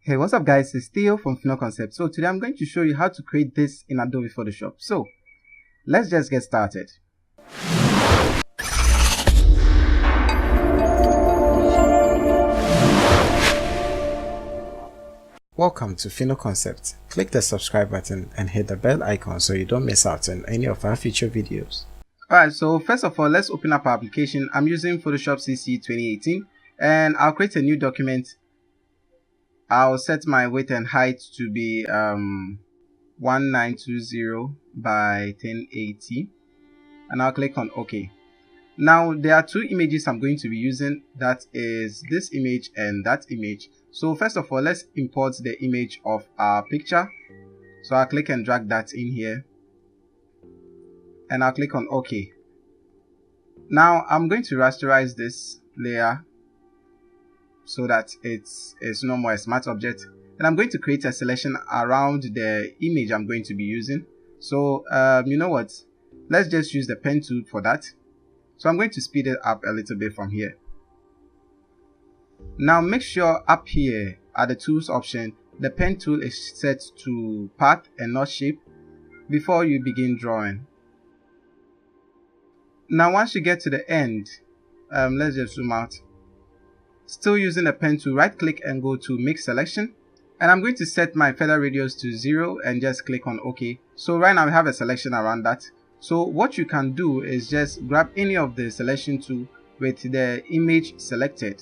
Hey, what's up guys, it's Theo from PhenoConcepts. So today I'm going to show you how to create this in Adobe Photoshop. So let's just get started. Welcome to PhenoConcepts. Click the subscribe button and hit the bell icon so you don't miss out on any of our future videos. Alright, so first of all, let's open up our application. I'm using Photoshop CC 2018 and I'll create a new document. I'll set my width and height to be 1920 by 1080 and I'll click on OK. Now there are two images I'm going to be using, that is this image and that image. So first of all, let's import the image of our picture. So I'll click and drag that in here and I'll click on OK. Now I'm going to rasterize this layer so that it's no more a smart object, and I'm going to create a selection around the image I'm going to be using. So you know what, let's just use the pen tool for that. So I'm going to speed it up a little bit from here. Now make sure up here at the tools option the pen tool is set to path and not shape before you begin drawing. Now once you get to the end, let's just zoom out. Still using the pen tool, right click and go to make selection, and I'm going to set my feather radius to 0 and just click on OK. So right now we have a selection around that. So what you can do is just grab any of the selection tool with the image selected,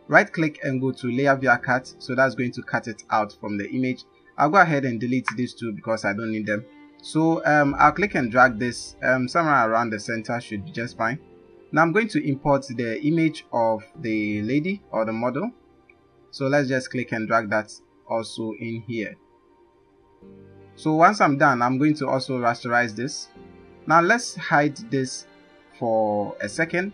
right click and go to layer via cut. So that's going to cut it out from the image. I'll go ahead and delete these two because I don't need them. So I'll click and drag this somewhere around the center, should be just fine. Now I'm going to import the image of the lady or the model. So let's just click and drag that also in here. So once I'm done, I'm going to also rasterize this. Now let's hide this for a second.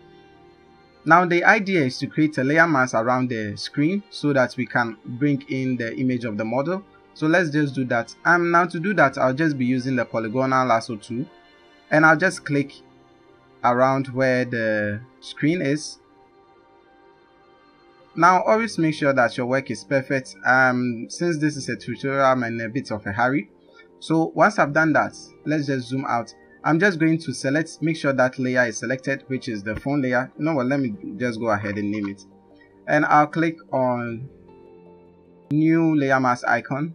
Now the idea is to create a layer mask around the screen so that we can bring in the image of the model. So let's just do that. Now to do that, I'll just be using the polygonal lasso tool and I'll just click around where the screen is. Now always make sure that your work is perfect. Since this is a tutorial, I'm in a bit of a hurry. So once I've done that, let's just zoom out. I'm just going to select, make sure that layer is selected, which is the phone layer. You know what, let me just go ahead and name it, and I'll click on new layer mask icon.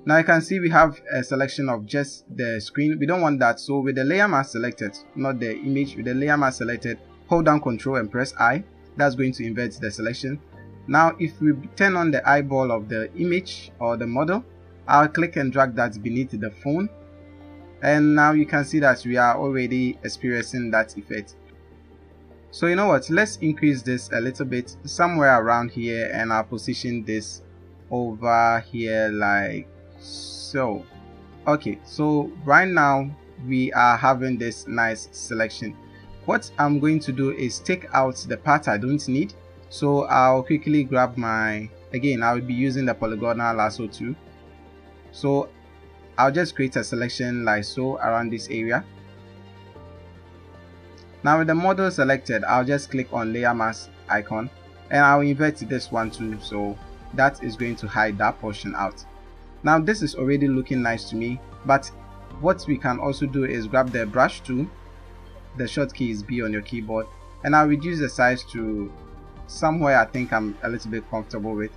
Now you can see we have a selection of just the screen. We don't want that, so with the layer mask selected, not the image, with the layer mask selected, hold down Ctrl and press I. That's going to invert the selection. Now if we turn on the eyeball of the image or the model, I'll click and drag that beneath the phone, and now you can see that we are already experiencing that effect. So you know what, let's increase this a little bit somewhere around here, and I'll position this over here like so. Okay, so right now we are having this nice selection. What I'm going to do is take out the part I don't need. So I'll quickly grab my, again I'll be using the polygonal lasso tool. So I'll just create a selection like so around this area. Now with the model selected, I'll just click on layer mask icon and I'll invert this one too, so that is going to hide that portion out. Now this is already looking nice to me, but what we can also do is grab the brush tool, the short key is B on your keyboard, and I'll reduce the size to somewhere I think I'm a little bit comfortable with,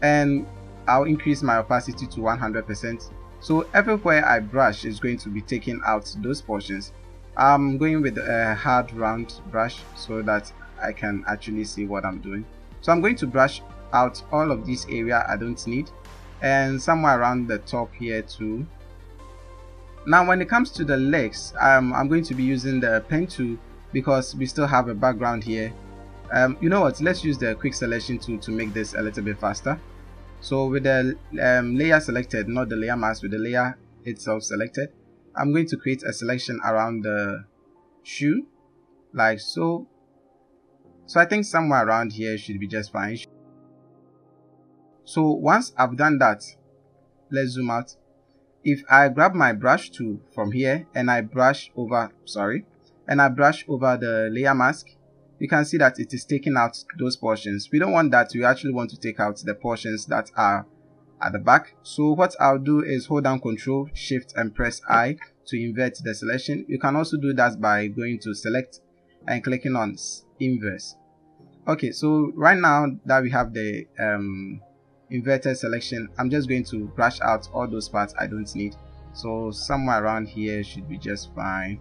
and I'll increase my opacity to 100%. So everywhere I brush is going to be taking out those portions. I'm going with a hard round brush so that I can actually see what I'm doing. So I'm going to brush out all of this area I don't need, and somewhere around the top here too. Now when it comes to the legs, I'm going to be using the pen tool because we still have a background here. You know what, let's use the quick selection tool to make this a little bit faster. So with the layer selected, not the layer mask, with the layer itself selected, I'm going to create a selection around the shoe like so. So I think somewhere around here should be just fine. So once I've done that, let's zoom out. If I grab my brush tool from here and I brush over the layer mask, you can see that it is taking out those portions. We don't want that. We actually want to take out the portions that are at the back. So what I'll do is hold down Ctrl, Shift and press I to invert the selection. You can also do that by going to select and clicking on inverse. Okay, so right now that we have the inverted selection, I'm just going to brush out all those parts I don't need. So somewhere around here should be just fine.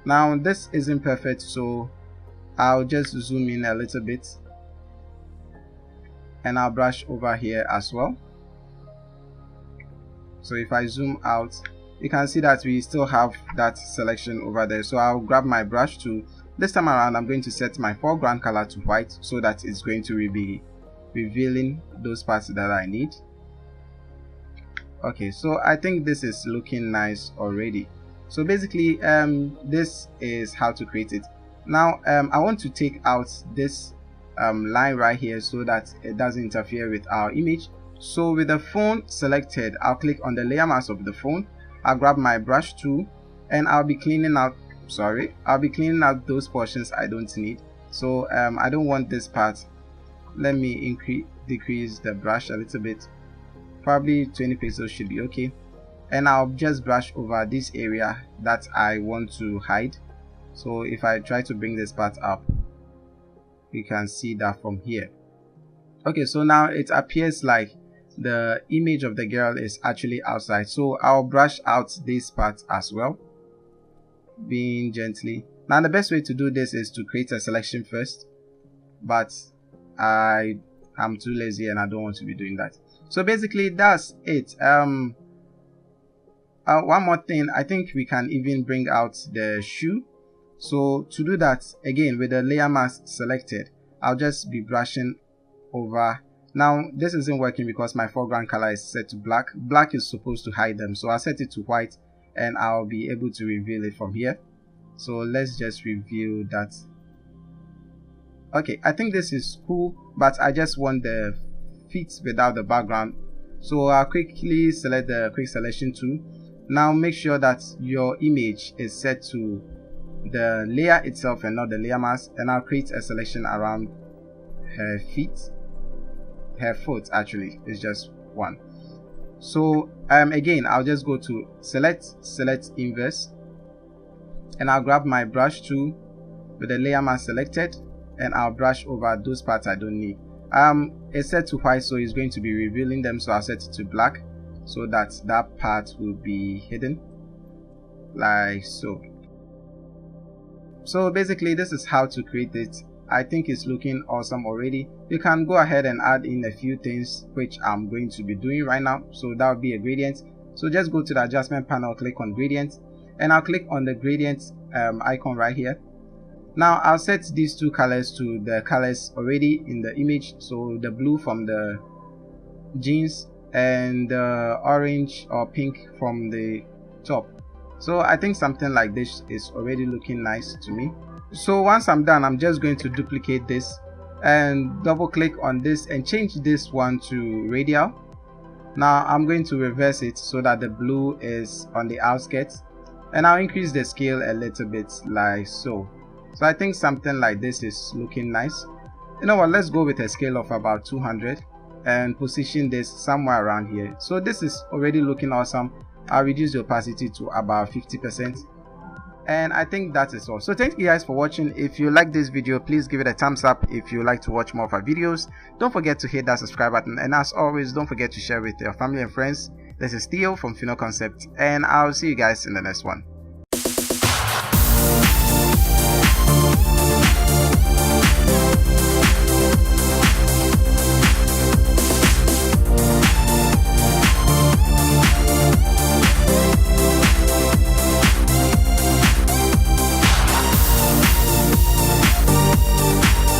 Now this isn't perfect, so I'll just zoom in a little bit and I'll brush over here as well. So if I zoom out, you can see that we still have that selection over there. So I'll grab my brush tool. This time around I'm going to set my foreground color to white so that it's going to be revealing those parts that I need. Okay, so I think this is looking nice already. So basically this is how to create it. Now I want to take out this line right here so that it doesn't interfere with our image. So with the phone selected, I'll click on the layer mask of the phone. I'll grab my brush tool and I'll be cleaning out those portions I don't need. So I don't want this part. Let me decrease the brush a little bit. Probably 20 pixels should be okay. And I'll just brush over this area that I want to hide. So if I try to bring this part up, you can see that from here. Okay, so now it appears like the image of the girl is actually outside. So I'll brush out this part as well, being gently. Now the best way to do this is to create a selection first, but I'm too lazy and I don't want to be doing that. So basically that's it. One more thing, I think we can even bring out the shoe. So to do that, again with the layer mask selected, I'll just be brushing over. Now this isn't working because my foreground color is set to black. Black is supposed to hide them, so I'll set it to white and I'll be able to reveal it from here. So let's just review that. Okay, I think this is cool, but I just want the feet without the background. So I'll quickly select the quick selection tool. Now make sure that your image is set to the layer itself and not the layer mask, and I'll create a selection around her feet. Her foot actually is just one. So again I'll just go to select inverse, and I'll grab my brush tool with the layer mask selected and I'll brush over those parts I don't need. It's set to white, so it's going to be revealing them, so I'll set it to black so that that part will be hidden like so. So basically this is how to create it. I think it's looking awesome already. You can go ahead and add in a few things which I'm going to be doing right now. So that would be a gradient. So just go to the adjustment panel, click on gradient, and I'll click on the gradient icon right here. Now I'll set these two colors to the colors already in the image. So the blue from the jeans and the orange or pink from the top. So I think something like this is already looking nice to me. So once I'm done, I'm just going to duplicate this and double click on this and change this one to radial. Now I'm going to reverse it so that the blue is on the outskirts, and I'll increase the scale a little bit like so. So I think something like this is looking nice. You know what, let's go with a scale of about 200 and position this somewhere around here. So this is already looking awesome. I'll reduce the opacity to about 50%. And I think that is all. So thank you guys for watching. If you like this video, please give it a thumbs up. If you like to watch more of our videos, don't forget to hit that subscribe button, and as always, don't forget to share with your family and friends. This is Theo from PhenoConcepts, and I'll see you guys in the next one.